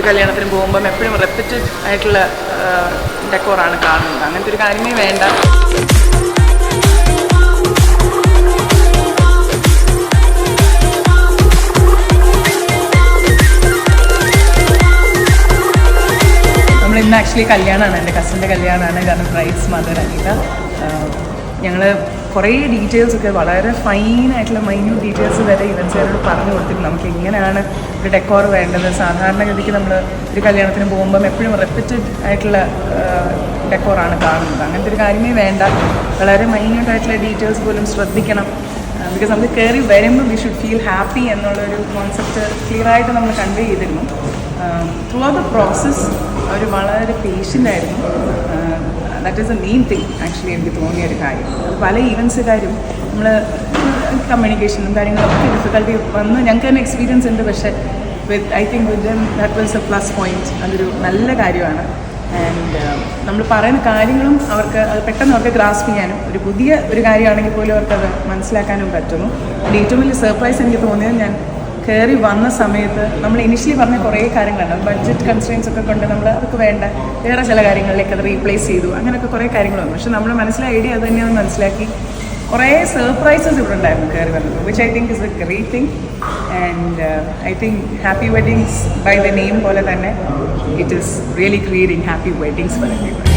കല്യാണത്തിന് പോകുമ്പം എപ്പോഴും റെപ്പറ്റഡ് ആയിട്ടുള്ള ഡെക്കോറാണ് കാണുന്നത്. അങ്ങനത്തെ ഒരു കാര്യമേ വേണ്ട. നമ്മളിന്ന് ആക്ച്വലി കല്യാണമാണ്, എൻ്റെ കസിൻ്റെ കല്യാണമാണ്. കാരണം ബ്രൈഡ്സ് മദർ അനിത. ഞങ്ങൾ കുറേ ഡീറ്റെയിൽസൊക്കെ വളരെ ഫൈനായിട്ടുള്ള മൈന്യൂട്ട് ഡീറ്റെയിൽസ് വരെ ഇവൻസുകാരോട് പറഞ്ഞു കൊടുത്തിട്ട് നമുക്ക് എങ്ങനെയാണ് ഒരു ഡെക്കോർ വേണ്ടത്. സാധാരണഗതിക്ക് നമ്മൾ ഒരു കല്യാണത്തിന് പോകുമ്പം എപ്പോഴും റെപ്പറ്റഡ് ആയിട്ടുള്ള ഡെക്കോറാണ് കാണുന്നത്. അങ്ങനത്തെ ഒരു കാര്യമേ വേണ്ട. വളരെ മൈന്യൂട്ടായിട്ടുള്ള ഡീറ്റെയിൽസ് പോലും ശ്രദ്ധിക്കണം. ബിക്കോസ് നമുക്ക് കയറി വരുമ്പോൾ വി ഷുഡ് ഫീൽ ഹാപ്പി എന്നുള്ളൊരു കോൺസെപ്റ്റ് ക്ലിയറായിട്ട് നമ്മൾ കൺവേ ചെയ്തിരുന്നു. ത്രൂ ഔട്ട് ദ പ്രോസസ്സ് അവർ വളരെ പേഷ്യൻ്റ് ആയിരുന്നു. That is A main thing actually എനിക്ക് തോന്നിയൊരു കാര്യം. അത് പല ഈവൻസുകാരും നമ്മൾ കമ്മ്യൂണിക്കേഷനും കാര്യങ്ങളൊക്കെ ഡിഫിക്കൽട്ടി വന്ന് ഞങ്ങൾക്ക് തന്നെ എക്സ്പീരിയൻസ് ഉണ്ട്. പക്ഷേ I think with them that was A plus point. അതൊരു നല്ല കാര്യമാണ്. ആൻഡ് നമ്മൾ പറയുന്ന കാര്യങ്ങളും അവർക്ക് അത് പെട്ടെന്ന് അവർക്ക് ഗ്രാസ്പ് ചെയ്യാനും ഒരു പുതിയ ഒരു കാര്യമാണെങ്കിൽ പോലും അവർക്കത് മനസ്സിലാക്കാനും പറ്റുന്നു. ഏറ്റവും വലിയ സർപ്രൈസ് എനിക്ക് തോന്നിയത് ഞാൻ കയറി വന്ന സമയത്ത് നമ്മൾ ഇനിഷ്യലി പറഞ്ഞ കുറേ കാര്യങ്ങളുണ്ട്. ബഡ്ജറ്റ് കൺസ്ട്രെയിൻസ് ഒക്കെ കൊണ്ട് നമ്മൾ അവർക്ക് വേണ്ട വേറെ ചില കാര്യങ്ങളിലേക്ക് അത് റീപ്ലേസ് ചെയ്തു. അങ്ങനെയൊക്കെ കുറേ കാര്യങ്ങൾ വന്നു. പക്ഷെ നമ്മൾ മനസ്സിലായ ഐഡിയ അത് തന്നെയാണെന്ന് മനസ്സിലാക്കി കുറേ സർപ്രൈസസ് ഇവിടെ ഉണ്ടായിരുന്നു കയറി വന്നത്, which I think is a great thing. And I think happy weddings by the name പോലെ തന്നെ it is really creating happy weddings for everybody.